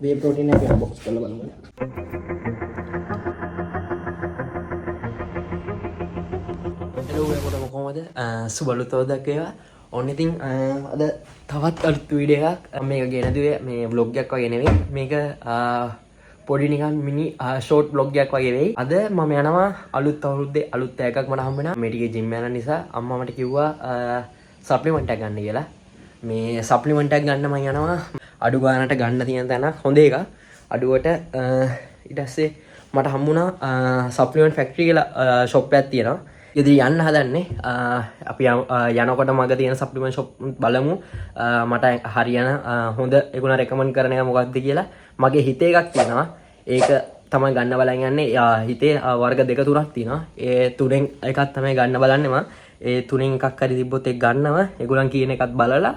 වේ ප්‍රෝටීන් එක බොක්ස් කරලා බලමු. හෙලෝ ඔයාලට කොහමද? සුබලුතෝදක් ඒවා. ඔන්න ඉතින් අද තවත් අලුත් වීඩියෝ එකක් මේක ගෙන දුවේ මේ vlog එකක් වගේ නෙවෙයි. මේක පොඩි නිකන් මිනි ෂෝට් vlog එකක් වගේ වෙයි. අද මම යනවා අලුත් අවුරුද්දේ අලුත් එකක් මට හම්බ වෙනවා. මේ ටිකේ ජිම් යන නිසා අම්මා මට කිව්වා සප්ලිමන්ට් එකක් ගන්න කියලා. මේ සප්ලිමන්ට් එකක් ගන්න මම යනවා. අඩු ගානට ගන්න තියෙන තැන හොඳ එක. අඩුවට ඊට පස්සේ මට හම්බුණා සප්ලිමන්ට් ෆැක්ටරි කියලා ෂොප් එකක් තියෙනවා. ඉතින් යන්න හදන්නේ අපි යනකොට මග තියෙන සප්ලිමන්ට් ෂොප් බලමු. මට හරියන හොඳ ඒගොල්ලෝ රෙකමන්ඩ් කරන එක මොකක්ද කියලා. මගේ හිතේ එකක් තියෙනවා. ඒක තමයි ගන්න බලන් යන්නේ. හිතේ වර්ග දෙක තුනක් තියෙනවා. ඒ තුනෙන් එකක් තමයි ගන්න බලන්නේ මම. ඒ තුනෙන් එකක් හරි තිබ්බොත් ඒක ගන්නවා. ඒගොල්ලන් කියන එකත් බලලා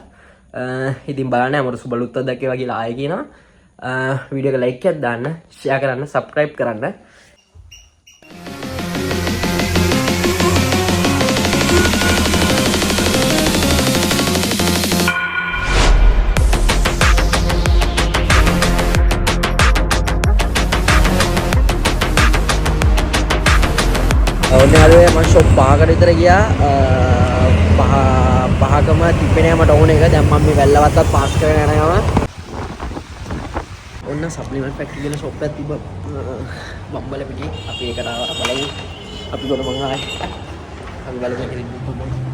ඉතින් බලන්න අමර සුබලුත්තක් දැක්කේවා කියලා ආයෙ කියනවා. වීඩියෝ එක ලයික් එකක් දාන්න, ෂෙයා කරන්න, සබ්ස්ක්‍රයිබ් කරන්න. ඔන්න හදුවේ මම ෂොප් පහකට විතර ගියා. පහකම තිබෙන්නේ මට ඕන එක. දැන් මම මේ වැල්ලවත්තත් පාස් කරගෙන යනවා. ඔන්න සප්ලිමන්ට් ෆැක්ටරි කියලා ෂොප් එකක් තිබ්බ බම්බල පිටියේ. අපි ඒකට ආවා බලමු. අපි ගොඩ මං ආයේ. අපි බලමු මේකෙදි මොකක්ද.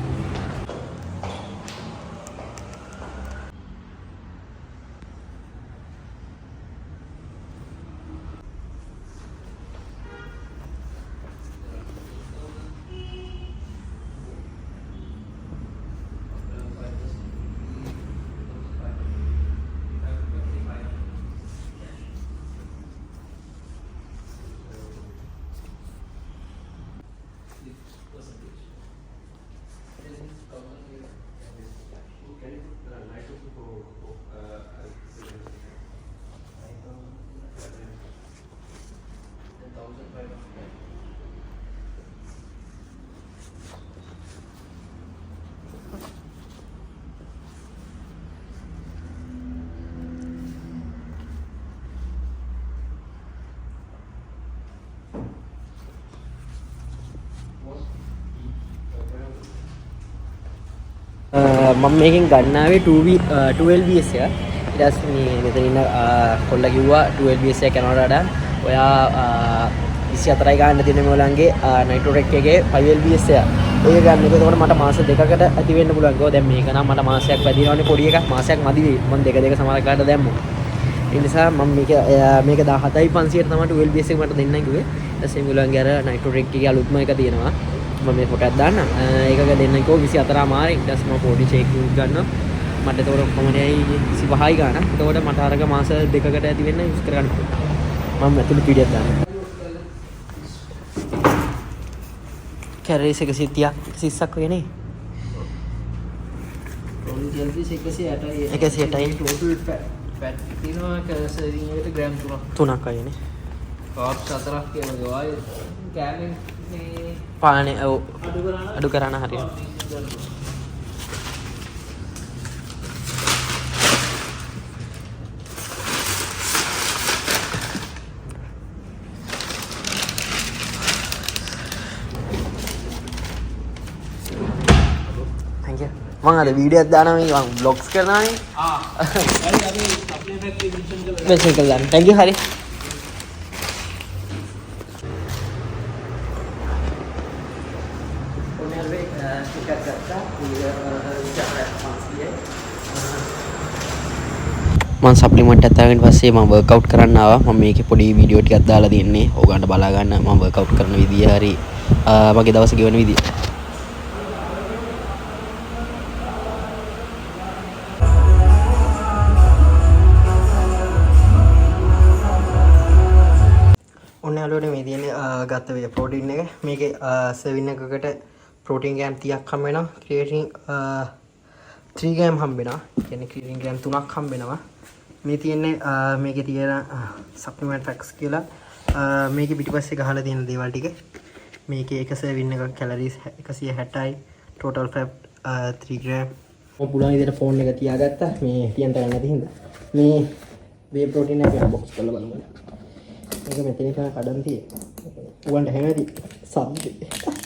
මම මේකෙන් ගන්නාවේ 12BS එක. ඊට පස්සේ මේ මෙතන ඉන්න කොල්ලා කිව්වා 12BS එක යනවට වඩා ඔයා 24යි ගන්න තියෙන මේ ඔයගලන්ගේ නයිට්‍රෝටෙක් එකේ 5LBS එක. ඒක ගන්න. ඒකකොට මට මාස දෙකකට ඇති වෙන්න පුළුවන්. ගෝ දැන් මේක නම් මට මාසයක් වැඩිනවනේ පොඩි එකක්. මාසයක් මදි වෙයි. මම දෙක සමාන ගන්න දැම්මෝ. ඒ නිසා මම මේක 17500ට තමයි 12BS එක මට දෙන්නයි කිව්වේ. ඊට පස්සේ මේගොල්ලන්ගේ අර නයිට්‍රෝටෙක් එකේ අලුත්ම එක තියෙනවා. මම මේ ෆොටෝ එකක් දාන්න. ඒකක දෙන්නයි කෝ 24 මාරේ. ඊට පස්සේ මම පොඩි චෙක් ගන්නවා. මට එතකොට කොහොමදයි 25යි ගන්න. එතකොට මට අරක මාස දෙකකට ඇති වෙන්න යූස් කරගන්න පුළුවන්. මම ඇතුළේ පීඩියක් දාන්න. කැලරිස් 130ක් 130ක් වගේ නේ. කැලරිස් 160යි. ටෝටල් ෆැට් තියෙනවා සර්විං එකට ග්‍රෑම් 3ක් වගේ නේ. කාබ්ස් 4ක් කියනවා. ආයේ කෑමෙන් මේ පානේ අඩු කරන හරියට. thank you. මම අද වීඩියෝ එකක් දානවා මේ මම vlogs කරනවානේ. හරි අපි අපේ ෆැක්ටරි මෙන්ෂන් කරලා දාන්න. thank you හරි. මම සප්ලිමන්ට් එකක් දාගෙන පස්සේ මම වර්ක්අවුට් කරන්න ආවා. මම මේකේ පොඩි වීඩියෝ ටිකක් දාලා තියන්නේ. ඕගොල්ලන්ට බලා ගන්න මම වර්ක්අවුට් කරන විදිය හරි මගේ දවස ගෙවන විදිය. ඔන්න යාළුවනේ මේ තියෙන්නේ ගත්ත වේ ප්‍රෝටීන් එක. මේකේ සර්වින් එකකට ප්‍රෝටීන් ග්‍රෑම් 30ක් හම්බ වෙනවා. ක්‍රියේටින් 3 ග්‍රෑම් හම්බ වෙනවා. කියන්නේ ක්‍රියේටින් ග්‍රෑම් 3ක් හම්බ වෙනවා. මේ තියෙන්නේ මේකේ තියෙන සප්ලිමන්ට් ෆැක්ට්ස් කියලා මේකේ පිටිපස්සේ ගහලා තියෙන දේවල් ටික. මේකේ එක සර්වින් එකක් කැලරිස් 160යි ටෝටල් ෆැට් 3 ග්‍රෑම්. මම පුළුවන් විදිහට ෆෝන් එක තියාගත්තා මේ තියන්න ගන්න නැති හින්දා. මේ වේ ප්‍රෝටීන් එක බොක්ස් කරලා බලමු. මේක මෙතන තමයි කඩන් තියෙන්නේ. උගන්ට හැමති සබ්දේ.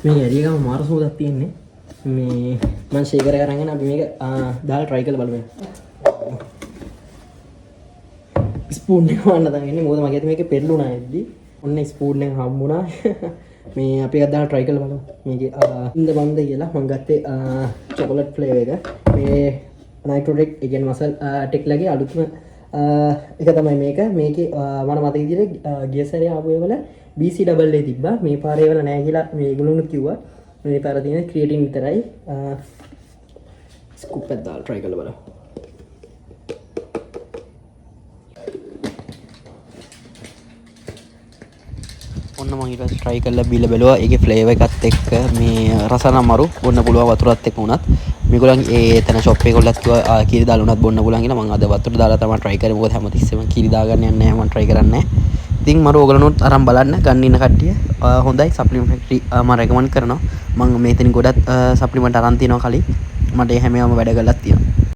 මේ ඇරියකම මාර සෝදක් තියෙන්නේ මේ මම ෂේකර් එක අරගෙන අපි මේක දාලා try කරලා බලමු ස්පූන් එක වන්න තමයි මොකද මගේ අත මේකේ පෙරළුණා ඇද්දි ඔන්න ස්පූන් එක හම්බුණා මේ අපි එකක් දාලා try කරලා බලමු මේකේ ඉන්ද බන්ද කියලා මම ගත්තේ chocolate flavor එක මේ nitrotech ඒ කියන්නේ මසල් ටෙක් ලගේ අලුත්ම එක තමයි මේකේ මම මතක විදිහට ගිය සැරේ ආපු ඒවල BCAA තිබ්බා මේ පාරේ වල නැහැ කියලා මේගොල්ලෝ කිව්වා මේ පාර තියෙන ක්‍රියේටින් විතරයි ස්කූප් එක දාලා try කරලා බලමු ඔන්න මම ඊට පස්සේ try කරලා බීලා බැලුවා ඒකේ flavour එකත් එක්ක මේ රස නම් මරු බොන්න පුළුවන් වතුරත් එක්ක උනත් මේගොල්ලන්ගේ ඒ තන shop එකේ ගොල්ලත් කිව්වා කීරි දාලා උනත් බොන්න පුළුවන් කියලා මම අද වතුර දාලා තමයි try කරේ මොකද හැමතිස්සෙම කීරි දාගන්න යන්නේ නැහැ මම try කරන්නේ ඉතින් මම ඕගලනොත් අරන් බලන්න ගන්න ඉන්න කට්ටිය හොඳයි සප්ලිමන්ට් ෆැක්ටරි මම රෙකමන්ඩ් කරනවා මම මේතනින් ගොඩක් සප්ලිමන්ට් අරන් තියනවා කලින් මට ඒ හැමෝම වැඩ කරලා තියෙනවා